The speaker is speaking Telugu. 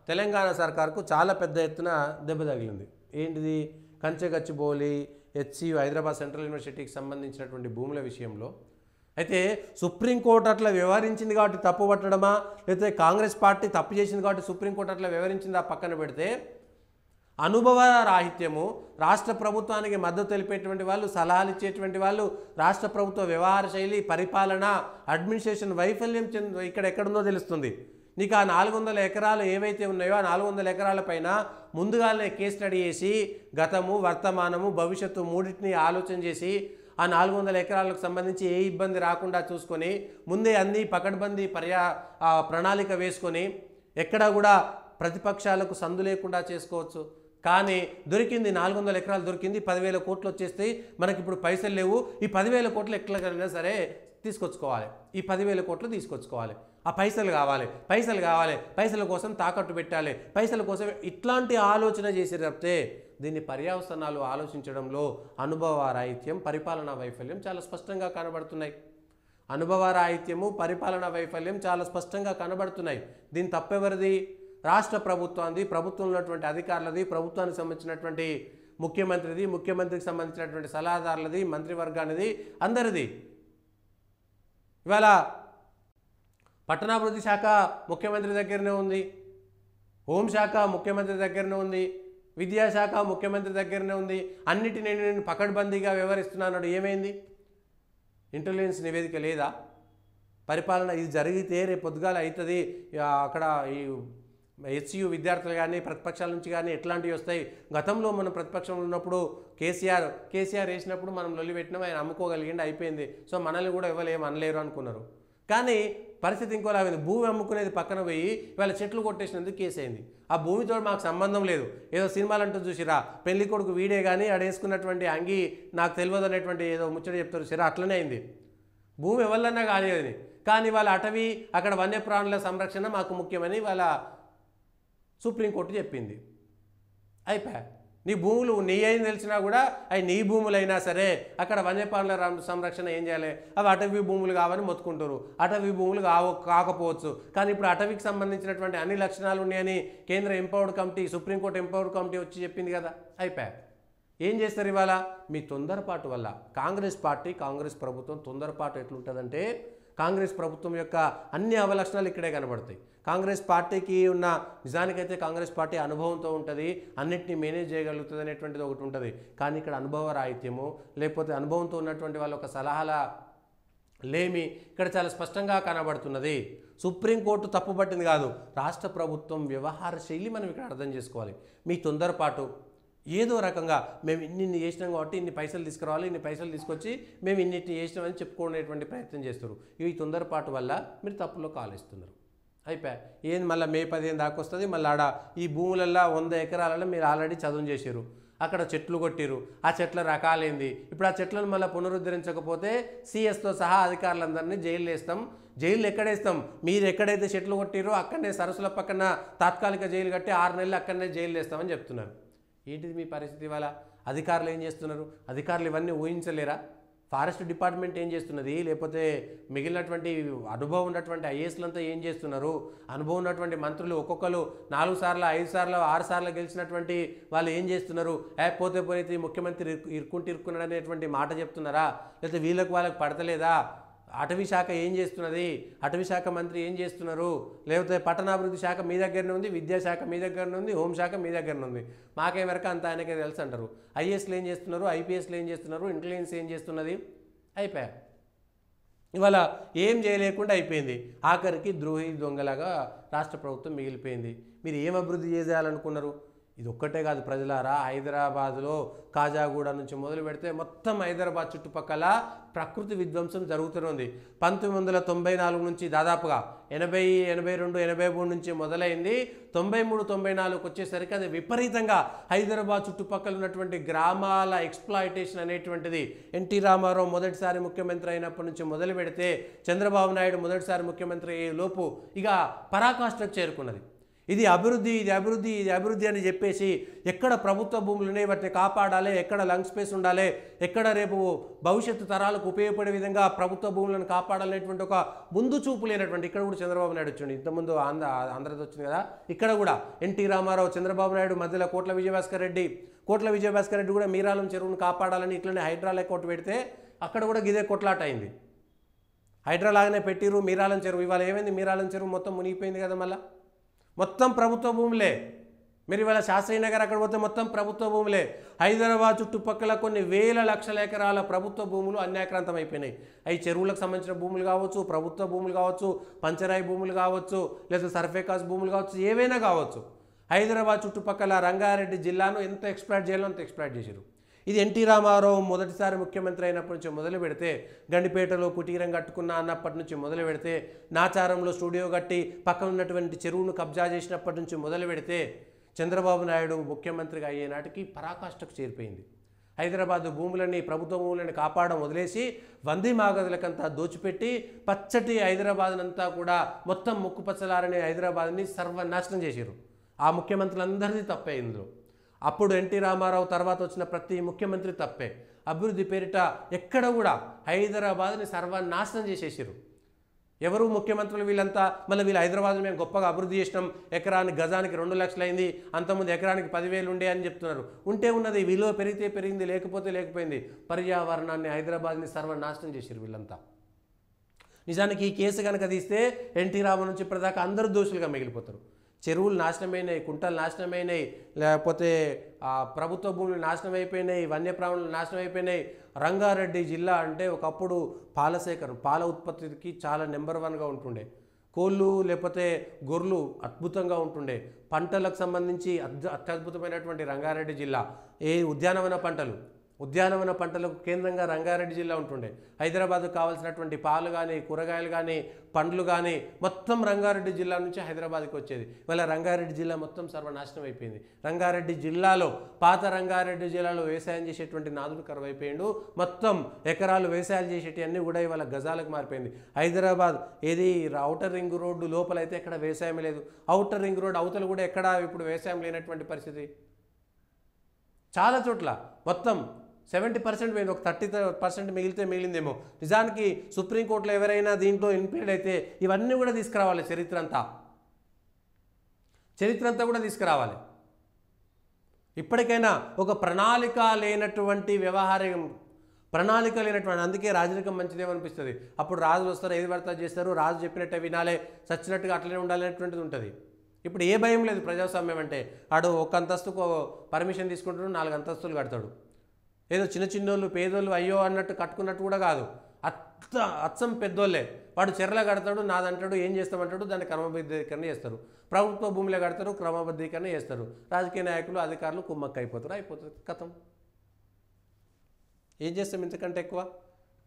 తెలంగాణ సర్కార్కు చాలా పెద్ద ఎత్తున దెబ్బ తగిలింది. ఏంటిది? కంచెగచ్చిబౌలి హెచ్సియు హైదరాబాద్ సెంట్రల్ యూనివర్సిటీకి సంబంధించినటువంటి భూముల విషయంలో అయితే సుప్రీంకోర్టు అట్లా వ్యవహరించింది కాబట్టి తప్పు పట్టడమా, లేకపోతే కాంగ్రెస్ పార్టీ తప్పు చేసింది కాబట్టి సుప్రీంకోర్టు అట్లా వ్యవహరించిందా పక్కన పెడితే, అనుభవ రాహిత్యము, రాష్ట్ర ప్రభుత్వానికి మద్దతు తెలిపేటువంటి వాళ్ళు, సలహాలు ఇచ్చేటువంటి వాళ్ళు, రాష్ట్ర ప్రభుత్వ వ్యవహార శైలి, పరిపాలన, అడ్మినిస్ట్రేషన్ వైఫల్యం ఇక్కడ ఎక్కడుందో తెలుస్తుంది. నీకు ఆ 400 ఎకరాలు ఏవైతే ఉన్నాయో ఆ 400 ఎకరాల పైన ముందుగానే కేసు స్టడీ చేసి గతము, వర్తమానము, భవిష్యత్తు మూడింటిని ఆలోచన చేసి ఆ 400 ఎకరాలకు సంబంధించి ఏ ఇబ్బంది రాకుండా చూసుకొని ముందే అన్ని పకడ్బందీ ప్రణాళిక వేసుకొని ఎక్కడా కూడా ప్రతిపక్షాలకు సందు లేకుండా చేసుకోవచ్చు. కానీ దొరికింది 400 ఎకరాలు దొరికింది, 10,000 కోట్లు వచ్చేస్తాయి, మనకి ఇప్పుడు పైసలు లేవు, ఈ 10,000 కోట్లు ఎట్లకైనా సరే తీసుకొచ్చుకోవాలి, ఈ 10,000 కోట్లు తీసుకొచ్చుకోవాలి, ఆ పైసలు కావాలి, పైసల కోసం తాకట్టు పెట్టాలి, పైసల కోసం ఇట్లాంటి ఆలోచన చేసి తప్పితే దీన్ని పర్యవసనాలు ఆలోచించడంలో అనుభవ రాహిత్యం, పరిపాలనా వైఫల్యం చాలా స్పష్టంగా కనబడుతున్నాయి. అనుభవ రాహిత్యము, పరిపాలనా వైఫల్యం చాలా స్పష్టంగా కనబడుతున్నాయి. దీని తప్పెవరిది? రాష్ట్ర ప్రభుత్వాన్ని, ప్రభుత్వంలో ఉన్నటువంటి అధికారులది, ప్రభుత్వానికి సంబంధించినటువంటి ముఖ్యమంత్రిది, ముఖ్యమంత్రికి సంబంధించినటువంటి సలహాదారులది, మంత్రివర్గానిది, అందరిది. ఇవాళ పట్టణాభివృద్ధి శాఖ ముఖ్యమంత్రి దగ్గరనే ఉంది, హోంశాఖ ముఖ్యమంత్రి దగ్గరనే ఉంది, విద్యాశాఖ ముఖ్యమంత్రి దగ్గరనే ఉంది. అన్నిటిని నేను పకడ్బందీగా వ్యవహరిస్తున్నాను. ఏమైంది? ఇంటెలిజెన్స్ నివేదిక లేదా? పరిపాలన ఇది జరిగితే రేపు పొద్దుగాల అవుతుంది, అక్కడ ఈ హెచ్సియు విద్యార్థులు కానీ ప్రతిపక్షాల నుంచి కానీ ఎట్లాంటివి వస్తాయి? గతంలో మనం ప్రతిపక్షంలో ఉన్నప్పుడు కేసీఆర్ వేసినప్పుడు మనం లొల్లి పెట్టినాం, ఆయన అమ్ముకోగలిగిండి, అయిపోయింది, సో మనల్ని కూడా ఎవరు ఏం అనలేరు అనుకున్నారు. కానీ పరిస్థితి ఇంకోలా అయింది. భూమి అమ్ముకునేది పక్కన పోయి ఇవాళ చెట్లు కొట్టేసినందుకు కేసు అయింది. ఆ భూమితో మాకు సంబంధం లేదు, ఏదో సినిమాలు అంటూ చూసిరా, పెళ్లి కొడుకు వీడే కానీ ఆడేసుకున్నటువంటి అంగి నాకు తెలియదు అనేటువంటి ఏదో ముచ్చట చెప్తారు సిరా, అట్లనే అయింది. భూమి ఎవరినన్నా కాలేదు. కానీ వాళ్ళ అటవీ, అక్కడ వన్యప్రాణుల సంరక్షణ మాకు ముఖ్యమని వాళ్ళ సుప్రీంకోర్టు చెప్పింది. అయిపోయా. నీ భూములు నీ అయిన తెలిసినా కూడా అవి నీ భూములైనా సరే అక్కడ వన్యప్రాణుల సంరక్షణ ఏం చేయాలి? అవి అటవీ భూములు కావని మొత్తుకుంటారు. అటవీ భూములు కాకపోవచ్చు, కానీ ఇప్పుడు అటవీకి సంబంధించినటువంటి అన్ని లక్షణాలు ఉన్నాయని కేంద్ర empowered committee, supreme court empowered committee వచ్చి చెప్పింది కదా. అయిపోయా. ఏం చేస్తారు ఇవాళ? మీ తొందరపాటు వల్ల కాంగ్రెస్ పార్టీ, కాంగ్రెస్ ప్రభుత్వం తొందరపాటు ఎట్లుంటుందంటే, కాంగ్రెస్ ప్రభుత్వం యొక్క అన్ని అవలక్షణాలు ఇక్కడే కనబడతాయి. కాంగ్రెస్ పార్టీకి ఉన్న నిజానికైతే కాంగ్రెస్ పార్టీ అనుభవంతో ఉంటుంది, అన్నింటినీ మేనేజ్ చేయగలుగుతుంది అనేటువంటిది ఒకటి ఉంటుంది. కానీ ఇక్కడ అనుభవ రాహిత్యము, లేకపోతే అనుభవంతో ఉన్నటువంటి వాళ్ళ ఒక సలహాల లేమి ఇక్కడ చాలా స్పష్టంగా కనబడుతున్నది. సుప్రీంకోర్టు తప్పుపట్టింది కాదు, రాష్ట్ర ప్రభుత్వం వ్యవహార శైలి మనం ఇక్కడ అర్థం చేసుకోవాలి. మీ తొందరపాటు ఏదో రకంగా మేము ఇన్ని చేసినాం కాబట్టి ఇన్ని పైసలు తీసుకురావాలి, ఇన్ని పైసలు తీసుకొచ్చి మేము ఇన్నిటిని చేసినామని చెప్పుకునేటువంటి ప్రయత్నం చేస్తారు. ఈ తొందరపాటు వల్ల మీరు తప్పులో కాలేస్తున్నారు. అయిపోయా. ఏంది మళ్ళీ May 15 దాకా వస్తుంది. మళ్ళీ ఆడ ఈ భూములల్లో 100 ఎకరాలలో మీరు ఆల్రెడీ చదువు చేసారు, అక్కడ చెట్లు కొట్టిరు, ఆ చెట్ల రకాలేంది, ఇప్పుడు ఆ చెట్లను మళ్ళీ పునరుద్ధరించకపోతే సిఎస్తో సహా అధికారులందరినీ జైలు వేస్తాం. జైలు ఎక్కడేస్తాం? మీరు ఎక్కడైతే చెట్లు కొట్టిరో అక్కడనే సరస్సుల పక్కన తాత్కాలిక జైలు కట్టి 6 నెలలు అక్కడనే జైలు వేస్తామని చెప్తున్నారు. ఏంటిది మీ పరిస్థితి? ఇవాళ అధికారులు ఏం చేస్తున్నారు? అధికారులు ఇవన్నీ ఊహించలేరా? ఫారెస్ట్ డిపార్ట్మెంట్ ఏం చేస్తున్నది? లేకపోతే మిగిలినటువంటి అనుభవం ఉన్నటువంటి ఐఏఎస్లంతా ఏం చేస్తున్నారు? అనుభవం ఉన్నటువంటి మంత్రులు ఒక్కొక్కరు 4 సార్లు 5 సార్లు 6 సార్లు గెలిచినటువంటి వాళ్ళు ఏం చేస్తున్నారు? పోతే ముఖ్యమంత్రి ఇరుక్కున్నాడు అనేటువంటి మాట చెప్తున్నారా? లేకపోతే వీళ్ళకు వాళ్ళకి పడతలేదా? అటవీ శాఖ ఏం చేస్తున్నది? అటవీ శాఖ మంత్రి ఏం చేస్తున్నారు? లేకపోతే పట్టణాభివృద్ధి శాఖ మీ దగ్గరనే ఉంది, విద్యాశాఖ మీ దగ్గరనే ఉంది, హోంశాఖ మీ దగ్గరనే ఉంది. మాకేమరక అంత ఆయనకే తెలుసు అంటారు. ఐఏఎస్లు ఏం చేస్తున్నారు? ఐపీఎస్లు ఏం చేస్తున్నారు? ఇంటెలిజెన్స్ ఏం చేస్తున్నది? అయిపోయా. ఇవాళ ఏం చేయలేకుండా అయిపోయింది. ఆఖరికి ద్రోహి దొంగలాగా రాష్ట్ర ప్రభుత్వం మిగిలిపోయింది. మీరు ఏం అభివృద్ధి చేయాలనుకున్నారు? ఇది ఒక్కటే కాదు ప్రజలారా, హైదరాబాద్లో కాజాగూడ నుంచి మొదలు పెడితే మొత్తం హైదరాబాద్ చుట్టుపక్కల ప్రకృతి విధ్వంసం జరుగుతూనే ఉంది. 1994 నుంచి దాదాపుగా 80, 82, 83 నుంచి మొదలైంది. 93, 94కు వచ్చేసరికి అది విపరీతంగా హైదరాబాద్ చుట్టుపక్కల ఉన్నటువంటి గ్రామాల ఎక్స్ప్లాయిటేషన్ అనేటువంటిది ఎన్టీ రామారావు మొదటిసారి ముఖ్యమంత్రి అయినప్పటి నుంచి మొదలు పెడితే చంద్రబాబు నాయుడు మొదటిసారి ముఖ్యమంత్రి అయ్యే లోపు ఇక పరాకాష్ఠకు చేరుకున్నది. ఇది అభివృద్ధి, ఇది అభివృద్ధి, ఇది అభివృద్ధి అని చెప్పేసి ఎక్కడ ప్రభుత్వ భూములు ఉన్నాయి వాటిని కాపాడాలి, ఎక్కడ లంగ్ స్పేస్ ఉండాలి, ఎక్కడ రేపు భవిష్యత్తు తరాలకు ఉపయోగపడే విధంగా ప్రభుత్వ భూములను కాపాడాలనేటువంటి ఒక ముందు చూపు లేనటువంటి, ఇక్కడ కూడా చంద్రబాబు నాయుడు వచ్చింది, ఇంతకుముందు ఆంధ్రది వచ్చింది కదా, ఇక్కడ కూడా ఎన్టీ రామారావు, చంద్రబాబు నాయుడు, మధ్యలో కోట్ల విజయభాస్కర్ రెడ్డి కూడా మీరాలం చెరువును కాపాడాలని ఇట్లనే హైడ్రా లేకౌట్ పెడితే అక్కడ కూడా గిదే కొట్లాట అయింది. హైడ్రా లాగానే పెట్టిరు మీరాలం చెరువు. ఇవాళ ఏమైంది? మీరాలం చెరువు మొత్తం మునిగిపోయింది కదా, మళ్ళీ మొత్తం ప్రభుత్వ భూములే. మీరు ఇవాళ శాస్త్రీ నగర్ అక్కడ పోతే మొత్తం ప్రభుత్వ భూములే. హైదరాబాద్ చుట్టుపక్కల కొన్ని వేల లక్షల ఎకరాల ప్రభుత్వ భూములు అన్యాక్రాంతం అయిపోయినాయి. అవి చెరువులకు సంబంధించిన భూములు కావచ్చు, ప్రభుత్వ భూములు కావచ్చు, పంచరాయి భూములు కావచ్చు, లేదా సర్ఫేకాస్ భూములు కావచ్చు, ఏవైనా కావచ్చు. హైదరాబాద్ చుట్టుపక్కల రంగారెడ్డి జిల్లాను ఎంత ఎక్స్ప్లాయిట్ చేయాలో అంత ఎక్స్ప్లాయిట్ చేశారు. ఇది ఎన్టీ రామారావు మొదటిసారి ముఖ్యమంత్రి అయినప్పటి నుంచి మొదలు పెడితే, గండిపేటలో కుటీరం కట్టుకున్న అన్నప్పటి నుంచి మొదలు పెడితే, నాచారంలో స్టూడియో కట్టి పక్కన ఉన్నటువంటి చెరువును కబ్జా చేసినప్పటి నుంచి మొదలు పెడితే, చంద్రబాబు నాయుడు ముఖ్యమంత్రిగా అయ్యే నాటికి పరాకాష్ఠకు చేరిపోయింది. హైదరాబాద్ భూములని, ప్రభుత్వ భూములని కాపాడడం వదిలేసి వంది మాగదులకంతా దోచిపెట్టి పచ్చటి హైదరాబాద్నంతా కూడా మొత్తం ముక్కుపచ్చలారని హైదరాబాద్ని సర్వనాశనం చేశారు. ఆ ముఖ్యమంత్రులందరిది తప్పే ఇందులో. అప్పుడు ఎన్టీ రామారావు తర్వాత వచ్చిన ప్రతి ముఖ్యమంత్రి తప్పే. అభివృద్ధి పేరిట ఎక్కడ కూడా హైదరాబాద్ని సర్వనాశనం చేసేసారు. ఎవరు ముఖ్యమంత్రులు వీళ్ళంతా? మళ్ళీ వీళ్ళు హైదరాబాద్ని మేము గొప్పగా అభివృద్ధి చేసినాం, ఎకరానికి గజానికి 2 లక్షలు అయింది, అంతకుముందు ఎకరానికి 10,000 ఉండే అని చెప్తున్నారు. ఉంటే ఉన్నది, విలువ పెరిగితే పెరిగింది, లేకపోతే లేకపోయింది. పర్యావరణాన్ని, హైదరాబాద్ని సర్వనాశనం చేశారు వీళ్ళంతా. నిజానికి ఈ కేసు కనుక తీస్తే ఎన్టీ రామారావు నుంచి ఇప్పటిదాకా అందరూ దోషులుగా మిగిలిపోతారు. చెరువులు నాశనమైనాయి, కుంటలు నాశనమైనాయి, లేకపోతే ప్రభుత్వ భూములు నాశనం అయిపోయినాయి, వన్యప్రాణులు నాశనం అయిపోయినాయి. రంగారెడ్డి జిల్లా అంటే ఒకప్పుడు పాల సేకరణ, పాల ఉత్పత్తికి చాలా నెంబర్ 1గా ఉంటుండే. కోళ్ళు లేకపోతే గొర్రెలు అద్భుతంగా ఉంటుండే. పంటలకు సంబంధించి అత్యద్భుతమైనటువంటి రంగారెడ్డి జిల్లా. ఉద్యానవన పంటలకు కేంద్రంగా రంగారెడ్డి జిల్లా ఉంటుండే. హైదరాబాద్కు కావాల్సినటువంటి పాలు కానీ, కూరగాయలు కానీ, పండ్లు కానీ మొత్తం రంగారెడ్డి జిల్లా నుంచి హైదరాబాద్కి వచ్చేది. ఇవాళ రంగారెడ్డి జిల్లా మొత్తం సర్వనాశనం అయిపోయింది. రంగారెడ్డి జిల్లాలో, పాత రంగారెడ్డి జిల్లాలో వ్యవసాయం చేసేటువంటి నాదుడు కరువైపోయిండు. మొత్తం ఎకరాలు వ్యవసాయాలు చేసేటివన్నీ కూడా ఇవాళ గజాలకు మారిపోయింది. హైదరాబాద్ ఏది ఔటర్ రింగ్ రోడ్డు లోపల అయితే ఎక్కడ వ్యవసాయం లేదు. ఔటర్ రింగ్ రోడ్ అవతల కూడా ఎక్కడ ఇప్పుడు వ్యవసాయం లేనటువంటి పరిస్థితి. చాలా చోట్ల మొత్తం 70% పోయింది. ఒక 30% మిగిలిందేమో. నిజానికి సుప్రీంకోర్టులో ఎవరైనా దీంట్లో ఇన్ప్లీడ్ అయితే ఇవన్నీ కూడా తీసుకురావాలి. చరిత్ర అంతా కూడా తీసుకురావాలి. ఇప్పటికైనా ఒక ప్రణాళిక లేనటువంటి వ్యవహారం, అందుకే రాజరికం మంచిదేమనిపిస్తుంది. అప్పుడు రాజులు వస్తారు, ఏది పడతా చేస్తారు, రాజు చెప్పినట్టే వినాలే, చచ్చినట్టుగా అట్లనే ఉండాలనేటువంటిది ఉంటుంది. ఇప్పుడు ఏ భయం లేదు. ప్రజాస్వామ్యం అంటే ఆడు ఒక అంతస్తుకు పర్మిషన్ తీసుకుంటాడు, 4 అంతస్తులు కడతాడు. ఏదో చిన్నోళ్ళు పేదోళ్ళు అయ్యో అన్నట్టు కట్టుకున్నట్టు కూడా కాదు. అచ్చం పెద్దోళ్ళే. వాడు చెర్ల కడతాడు, నాదంటాడు, ఏం చేస్తామంటాడు, దాన్ని క్రమబద్ధీకరణ చేస్తారు. ప్రభుత్వ భూములే కడతారు, క్రమబద్ధీకరణ చేస్తారు. రాజకీయ నాయకులు, అధికారులు కుమ్మక్క అయిపోతుంది, కథం. ఏం చేస్తాం ఇంతకంటే ఎక్కువ?